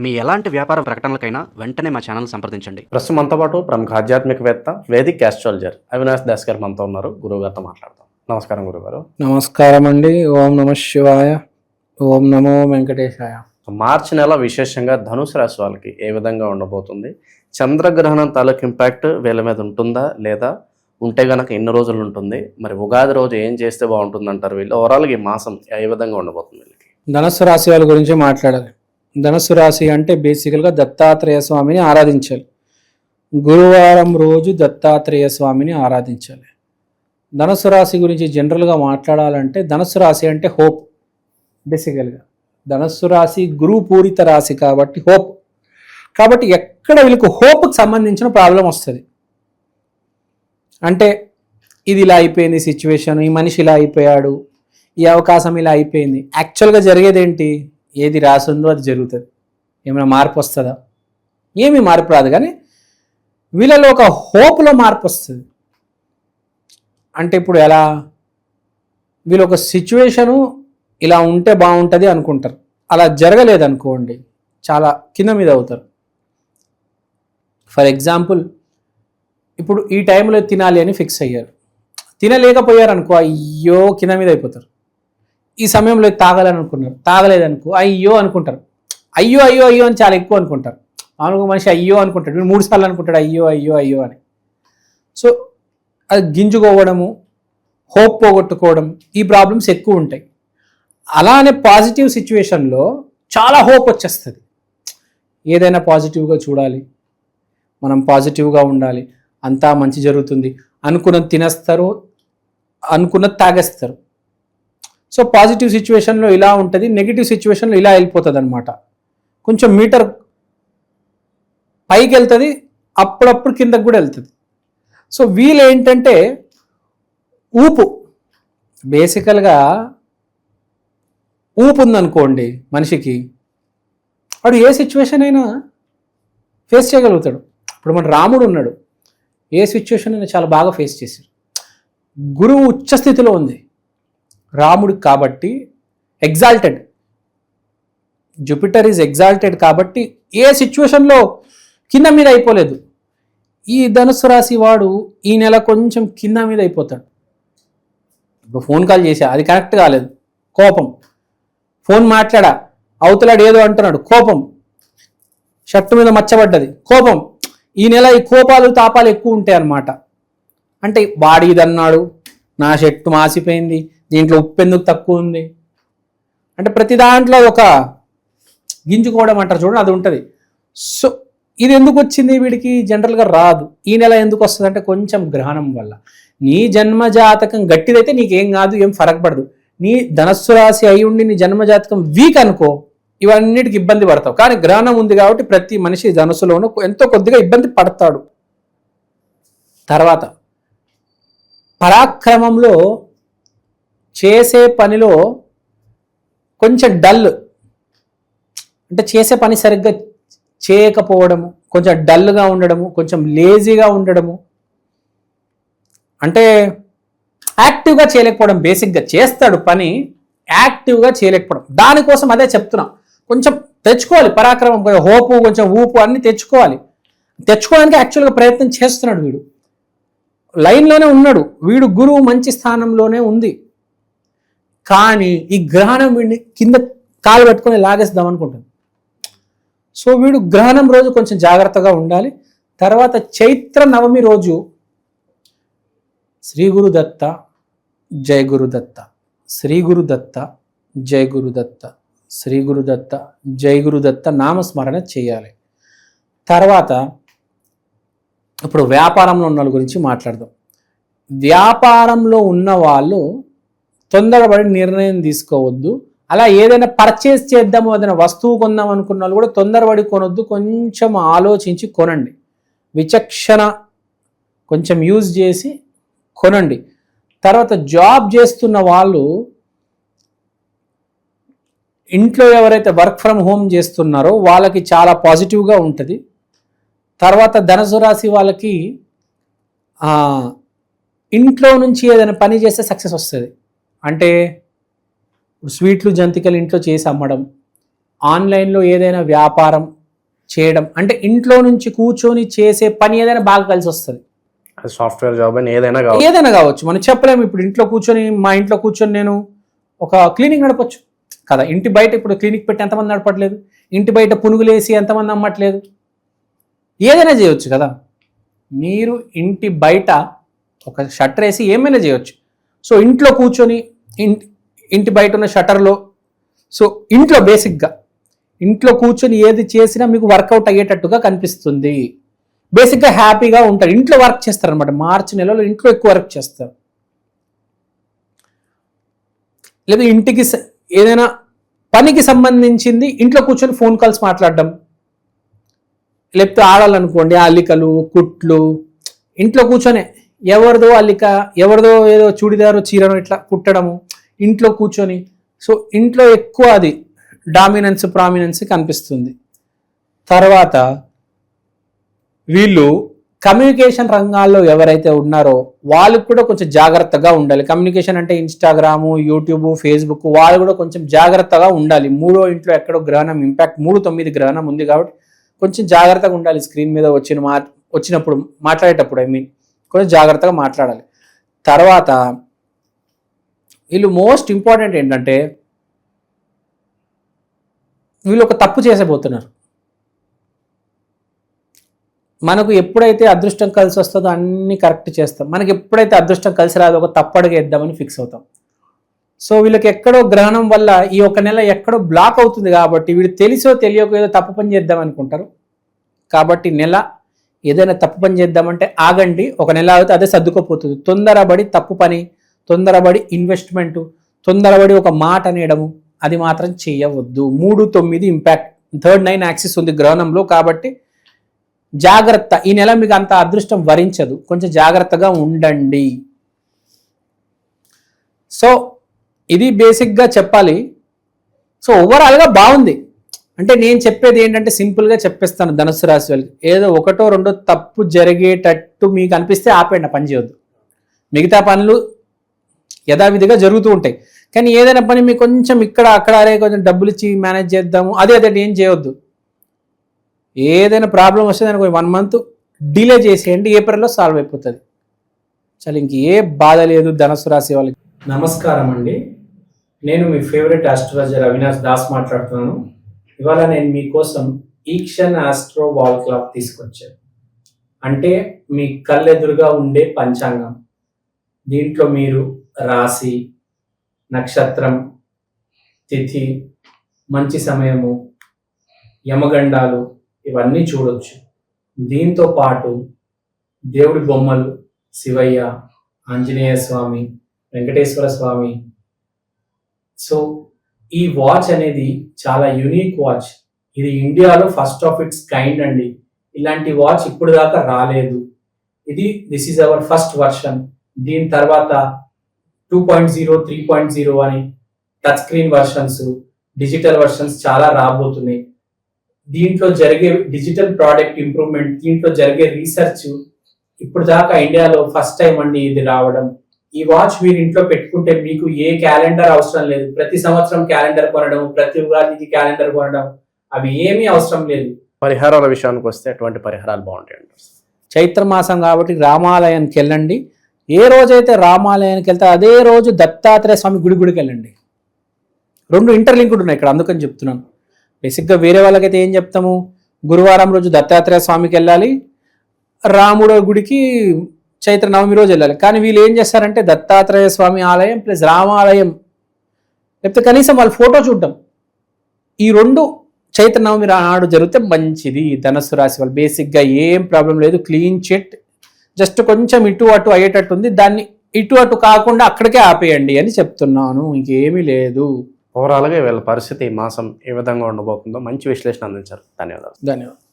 మీ ఎలాంటి వ్యాపార ప్రకటనలకైనా వెంటనే మా ఛానల్ సంప్రదించండి. ప్రస్తుతం మనతో పాటు ప్రముఖ ఆధ్యాత్మికవేత్త వేదిక్ ఆస్ట్రాలజర్ అవినాష్ దాస్ గారు మనతో ఉన్నారు. గురువుగారితో మాట్లాడతాం. నమస్కారం గురుగారు. నమస్కారం అండి. ఓం నమ శివాయ, ఓం నమో వెంకటేశాయ. మార్చి నెల విశేషంగా ధనుసు రాశి వాళ్ళకి ఏ విధంగా ఉండబోతుంది? చంద్రగ్రహణం తాలూకు ఇంపాక్ట్ వీళ్ళ మీద ఉంటుందా, లేదా ఉంటే గనక ఎన్ని రోజులు ఉంటుంది? మరి ఉగాది రోజు ఏం చేస్తే బాగుంటుంది అంటారు? వీళ్ళు ఓవరాల్గా ఈ మాసం ఏ విధంగా ఉండబోతుంది వీళ్ళకి? ధనుస్సు రాశి వాళ్ళ గురించి మాట్లాడాలి. ధనుస్సు రాశి అంటే బేసికల్గా దత్తాత్రేయ స్వామిని ఆరాధించాలి. గురువారం రోజు దత్తాత్రేయ స్వామిని ఆరాధించాలి. ధనుస్సు రాశి గురించి జనరల్గా మాట్లాడాలంటే ధనుస్సు రాశి అంటే హోప్. బేసికల్గా ధనుస్సు రాశి గురు పూరిత రాశి కాబట్టి హోప్. కాబట్టి ఎక్కడ వీళ్ళకి హోప్కి సంబంధించిన ప్రాబ్లం వస్తుంది అంటే ఇది ఇలా అయిపోయింది సిచ్యువేషన్, ఈ మనిషి ఇలా అయిపోయాడు, ఈ అవకాశం ఇలా అయిపోయింది. యాక్చువల్గా జరిగేది ఏంటి? ఏది రాసిందో అది జరుగుతుంది. ఏమైనా మార్పు వస్తుందా? ఏమీ మార్పు రాదు. కానీ వీళ్ళలో ఒక హోప్లో మార్పు వస్తుంది. అంటే ఇప్పుడు ఎలా, వీళ్ళు ఒక సిచ్యువేషను ఇలా ఉంటే బాగుంటుంది అనుకుంటారు, అలా జరగలేదు అనుకోండి చాలా కింద మీద అవుతారు. ఫర్ ఎగ్జాంపుల్, ఇప్పుడు ఈ టైంలో తినాలి అని ఫిక్స్ అయ్యారు, తినలేకపోయారు అనుకో అయ్యో కింద మీద అయిపోతారు. ఈ సమయంలో తాగాలని అనుకున్నారు, తాగలేదనుకో అయ్యో అనుకుంటారు. అయ్యో అయ్యో అయ్యో అని చాలా ఎక్కువ అనుకుంటారు. మామూలుగా మనిషి అయ్యో అనుకుంటాడు, 3 సార్లు అనుకుంటాడు అయ్యో అయ్యో అయ్యో అని. సో అది గింజుకోవడము, హోప్ పోగొట్టుకోవడం, ఈ ప్రాబ్లమ్స్ ఎక్కువ ఉంటాయి. అలానే పాజిటివ్ సిచ్యువేషన్లో చాలా హోప్ వచ్చేస్తుంది. ఏదైనా పాజిటివ్గా చూడాలి, మనం పాజిటివ్గా ఉండాలి, అంతా మంచి జరుగుతుంది, అనుకున్నది తినేస్తారు, అనుకున్నది తాగేస్తారు. సో పాజిటివ్ సిచ్యువేషన్లో ఇలా ఉంటుంది, నెగిటివ్ సిచ్యువేషన్లో ఇలా వెళ్ళిపోతుంది అనమాట. కొంచెం మీటర్ పైకి వెళ్తుంది, అప్పుడప్పుడు కిందకు కూడా వెళ్తుంది. సో వీళ్ళు ఏంటంటే ఊపు, బేసికల్గా ఊపు ఉందనుకోండి మనిషికి, వాడు ఏ సిచ్యువేషన్ అయినా ఫేస్ చేయగలుగుతాడు. ఇప్పుడు మన రాముడు ఉన్నాడు, ఏ సిచ్యువేషన్ అయినా చాలా బాగా ఫేస్ చేశాడు. గురువు ఉచ్చస్థితిలో ఉంది రాముడికి కాబట్టి, ఎగ్జాల్టెడ్, జూపిటర్ ఈజ్ ఎగ్జాల్టెడ్ కాబట్టి ఏ సిచ్యువేషన్లో కింద మీద అయిపోలేదు. ఈ ధనుస్సు రాశి వాడు ఈ నెల కొంచెం కింద మీద అయిపోతాడు. ఇప్పుడు ఫోన్ కాల్ చేశా, అది కనెక్ట్ కాలేదు, కోపం. ఫోన్ మాట్లాడా, అవతలాడు ఏదో అంటున్నాడు, కోపం. షర్టు మీద మచ్చబడ్డది, కోపం. ఈ నెల ఈ కోపాలు తాపాలు ఎక్కువ ఉంటాయి అన్నమాట. అంటే వాడు ఇది అన్నాడు, నా షర్టు మాసిపోయింది, దీంట్లో ఉప్పు ఎందుకు తక్కువ ఉంది అంటే ప్రతి దాంట్లో ఒక గింజుకోవడం అంటారు చూడండి, అది ఉంటుంది. సో ఇది ఎందుకు వచ్చింది వీడికి? జనరల్గా రాదు. ఈ నెల ఎందుకు వస్తుంది అంటే కొంచెం గ్రహణం వల్ల. నీ జన్మజాతకం గట్టిదైతే నీకేం కాదు, ఏం ఫరక్ పడదు. నీ ధనస్సు రాశి అయి ఉండి నీ జన్మజాతకం వీక్ అనుకో, ఇవన్నిటికి ఇబ్బంది పడతావు. కానీ గ్రహణం ఉంది కాబట్టి ప్రతి మనిషి ధనుస్సులోనూ ఎంతో కొద్దిగా ఇబ్బంది పడతాడు. తర్వాత పరాక్రమంలో, చేసే పనిలో కొంచెం డల్, అంటే చేసే పని సరిగ్గా చేయకపోవడము, కొంచెం డల్గా ఉండడము, కొంచెం లేజీగా ఉండడము, అంటే యాక్టివ్గా చేయలేకపోవడం. బేసిక్గా చేస్తాడు పని, యాక్టివ్గా చేయలేకపోవడం. దానికోసం అదే చెప్తున్నా, కొంచెం తెచ్చుకోవాలి పరాక్రమం, కొంచెం హోపు, కొంచెం ఊపు అన్ని తెచ్చుకోవాలి. తెచ్చుకోవడానికి యాక్చువల్గా ప్రయత్నం చేస్తున్నాడు వీడు, లైన్లోనే ఉన్నాడు వీడు, గురువు మంచి స్థానంలోనే ఉంది. కానీ ఈ గ్రహణం వీడిని కింద కాలు పెట్టుకొని లాగేద్దాం అనుకుంటుంది. సో వీడు గ్రహణం రోజు కొంచెం జాగ్రత్తగా ఉండాలి. తర్వాత చైత్ర నవమి రోజు శ్రీ గురుదత్త జయ గురుదత్త, శ్రీ గురుదత్త జయ గురుదత్త, శ్రీ గురుదత్త జయ గురుదత్త నామస్మరణ చేయాలి. తర్వాత ఇప్పుడు వ్యాపారంలో ఉన్న వాళ్ళ గురించి మాట్లాడదాం. వ్యాపారంలో ఉన్న వాళ్ళు తొందరపడి నిర్ణయం తీసుకోవద్దు. అలా ఏదైనా పర్చేస్ చేద్దాము, ఏదైనా వస్తువు కొందాం అనుకున్న వాళ్ళు కూడా తొందరపడి కొనొద్దు, కొంచెం ఆలోచించి కొనండి. విచక్షణ కొంచెం యూజ్ చేసి కొనండి. తర్వాత జాబ్ చేస్తున్న వాళ్ళు, ఇంట్లో ఎవరైతే వర్క్ ఫ్రమ్ హోమ్ చేస్తున్నారో వాళ్ళకి చాలా పాజిటివ్గా ఉంటుంది. తర్వాత ధనుసు రాశి వాళ్ళకి ఇంట్లో నుంచి ఏదైనా పని చేస్తే సక్సెస్ వస్తుంది. అంటే స్వీట్లు జంతికలు ఇంట్లో చేసి అమ్మడం, ఆన్లైన్లో ఏదైనా వ్యాపారం చేయడం, అంటే ఇంట్లో నుంచి కూర్చొని చేసే పని ఏదైనా బాగా కలిసి వస్తుంది. అది సాఫ్ట్వేర్ జాబ్ అని ఏదైనా కావచ్చు. ఏదైనా కావచ్చు, మనం చెప్పలేము. ఇప్పుడు మా ఇంట్లో కూర్చొని నేను ఒక క్లినిక్ నడపచ్చు కదా. ఇంటి బయట ఇప్పుడు క్లినిక్ పెట్టి ఎంతమంది నడపట్లేదు, ఇంటి బయట పునుగులేసి ఎంతమంది అమ్మట్లేదు. ఏదైనా చేయొచ్చు కదా. మీరు ఇంటి బయట ఒక షట్టర్ వేసి ఏమైనా చేయొచ్చు. సో ఇంట్లో కూర్చొని ఇంటి బయట ఉన్న షట్టర్లో, సో ఇంట్లో బేసిక్గా ఇంట్లో కూర్చొని ఏది చేసినా మీకు వర్కౌట్ అయ్యేటట్టుగా కనిపిస్తుంది. బేసిక్గా హ్యాపీగా ఉంటారు. ఇంట్లో వర్క్ చేస్తారనమాట. మార్చి నెలలో ఇంట్లో ఎక్కువ వర్క్ చేస్తారు. లేదా ఇంటికి ఏదైనా పనికి సంబంధించింది ఇంట్లో కూర్చొని ఫోన్ కాల్స్ మాట్లాడడం, లేకపోతే ఆడాలనుకోండి అల్లికలు కుట్లు ఇంట్లో కూర్చొనే ఎవరిదో అల్లిక ఎవరిదో ఏదో చూడిదారు చీరను ఇట్లా కుట్టడము ఇంట్లో కూర్చొని. సో ఇంట్లో ఎక్కువ అది ప్రామినెన్స్ కనిపిస్తుంది. తర్వాత వీళ్ళు కమ్యూనికేషన్ రంగాల్లో ఎవరైతే ఉన్నారో వాళ్ళకు కూడా కొంచెం జాగ్రత్తగా ఉండాలి. కమ్యూనికేషన్ అంటే ఇన్స్టాగ్రాము, యూట్యూబ్, ఫేస్బుక్, వాళ్ళు కూడా కొంచెం జాగ్రత్తగా ఉండాలి. 3వ ఇంట్లో ఎక్కడో గ్రహణం ఇంపాక్ట్ 3-9 గ్రహణం ఉంది కాబట్టి కొంచెం జాగ్రత్తగా ఉండాలి. స్క్రీన్ మీద వచ్చినప్పుడు మాట్లాడేటప్పుడు కొంచెం జాగ్రత్తగా మాట్లాడాలి. తర్వాత వీళ్ళు మోస్ట్ ఇంపార్టెంట్ ఏంటంటే వీళ్ళు ఒక తప్పు చేసేపోతున్నారు. మనకు ఎప్పుడైతే అదృష్టం కలిసి వస్తుందో అన్నీ కరెక్ట్ చేస్తాం. మనకి ఎప్పుడైతే అదృష్టం కలిసి రాదో ఒక తప్పడుగా వేద్దామని ఫిక్స్ అవుతాం. సో వీళ్ళకి ఎక్కడో గ్రహణం వల్ల ఈ ఒక నెల ఎక్కడో బ్లాక్ అవుతుంది కాబట్టి వీళ్ళు తెలిసో తెలియకో ఏదో తప్పు పని చేద్దాం అనుకుంటారు. కాబట్టి నెల ఏదైనా తప్పు పని చేద్దామంటే ఆగండి. ఒక నెల అవుతే అదే సర్దుకోపోతుంది. తొందరపడి తప్పు పని, తొందరపడి ఇన్వెస్ట్మెంటు, తొందరపడి ఒక మాట అనేయడము అది మాత్రం చేయవద్దు. 3-9 ఇంపాక్ట్, 3rd 9 యాక్సిస్ ఉంది గ్రహణంలో. కాబట్టి జాగ్రత్త. ఈ నెల మీకు అంత అదృష్టం వరించదు, కొంచెం జాగ్రత్తగా ఉండండి. సో ఇది బేసిక్గా చెప్పాలి. సో ఓవరాల్గా బాగుంది. అంటే నేను చెప్పేది ఏంటంటే సింపుల్గా చెప్పేస్తాను. ధనుస్సు రాశి వాళ్ళకి ఏదో 1-2 తప్పు జరిగేటట్టు మీకు అనిపిస్తే ఆపేయండి, పని చేయొద్దు. మిగతా పనులు యథావిధిగా జరుగుతూ ఉంటాయి. కానీ ఏదైనా పని మీకు కొంచెం ఇక్కడ అక్కడ అరే కొంచెం డబ్బులు ఇచ్చి మేనేజ్ చేద్దాము అదే ఏం చేయొద్దు. ఏదైనా ప్రాబ్లం వస్తే దానికి 1 మంత్ డిలే చేసేయండి, ఏప్రిల్లో సాల్వ్ అయిపోతుంది. చాలా ఇంకే బాధ లేదు ధనుస్సు రాశి వాళ్ళకి. నమస్కారం అండి, నేను మీ ఫేవరెట్ ఆస్ట్రాలజర్ అవినాష్ దాస్ మాట్లాడుతున్నాను. ఇవాళ నేను మీకోసం ఈక్షన్ ఆస్ట్రో వాల్ క్లాక్ తీసుకొచ్చాను. అంటే మీ కళ్ళెదురుగా ఉండే పంచాంగం. దీంట్లో మీరు రాశి, నక్షత్రం, తిథి, మంచి సమయము, యమగండాలు ఇవన్నీ చూడొచ్చు. దీంతో పాటు దేవుడి బొమ్మలు, శివయ్య, ఆంజనేయ స్వామి, వెంకటేశ్వర స్వామి. సో ఈ వాచ్ అనేది చాలా యూనిక్ వాచ్. ఇది ఇండియాలో ఫస్ట్ ఆఫ్ ఇట్స్ కైండ్ అండి. ఇలాంటి వాచ్ ఇప్పుడు దాకా రాలేదు. This is our first version. దీని తర్వాత 2.0, 3.0 అని touch screen versions, digital versions చాలా రాబోతున్నాయి. దీంట్లో జరిగే డిజిటల్ ప్రోడక్ట్ ఇంప్రూవ్మెంట్, దీంట్లో జరిగే రీసెర్చ్ ఇప్పుడు దాకా ఇండియాలో ఫస్ట్ టైం అండి ఇది రావడం. ఈ వాచ్ మీరు ఇంట్లో పెట్టుకుంటే మీకు ఏ క్యాలెండర్ అవసరం లేదు. ప్రతి సంవత్సరం క్యాలెండర్ కొనడం, ప్రతి ఉగాదికి క్యాలెండర్ కొనడం అవి ఏమీ అవసరం లేదు. పరిహారాల విషయానికి వస్తే ఎటువంటి పరిహారాలు బాగుంటాయి అంటారు? చైత్ర మాసం కాబట్టి రామాలయానికి వెళ్ళండి. ఏ రోజైతే రామాలయానికి వెళ్తే అదే రోజు దత్తాత్రేయ స్వామి గుడికి వెళ్ళండి. 2 ఇంటర్లింక్డ్ ఉన్నాయి ఇక్కడ, అందుకని చెప్తున్నాను. బేసిక్గా వేరే వాళ్ళకైతే ఏం చెప్తాము, గురువారం రోజు దత్తాత్రేయ స్వామికి వెళ్ళాలి, రాముడు గుడికి చైత్ర నవమి రోజు వెళ్ళాలి. కానీ వీళ్ళు ఏం చేస్తారంటే దత్తాత్రేయ స్వామి ఆలయం ప్లస్ రామాలయం, లేకపోతే కనీసం వాళ్ళ ఫోటో చూడడం, ఈ 2 చైత్ర నవమి నాడు జరిగితే మంచిది. ధనుస్సు రాశి వాళ్ళు బేసిక్గా ఏం ప్రాబ్లం లేదు, క్లీన్ చిట్. జస్ట్ కొంచెం ఇటు అటు అయ్యేటట్టు ఉంది, దాన్ని ఇటు అటు కాకుండా అక్కడికే ఆపేయండి అని చెప్తున్నాను, ఇంకేమీ లేదు. ఓవరాల్గా వీళ్ళ పరిస్థితి ఈ మాసం ఏ విధంగా ఉండబోతుందో మంచి విశ్లేషణ అందించారు. ధన్యవాదాలు.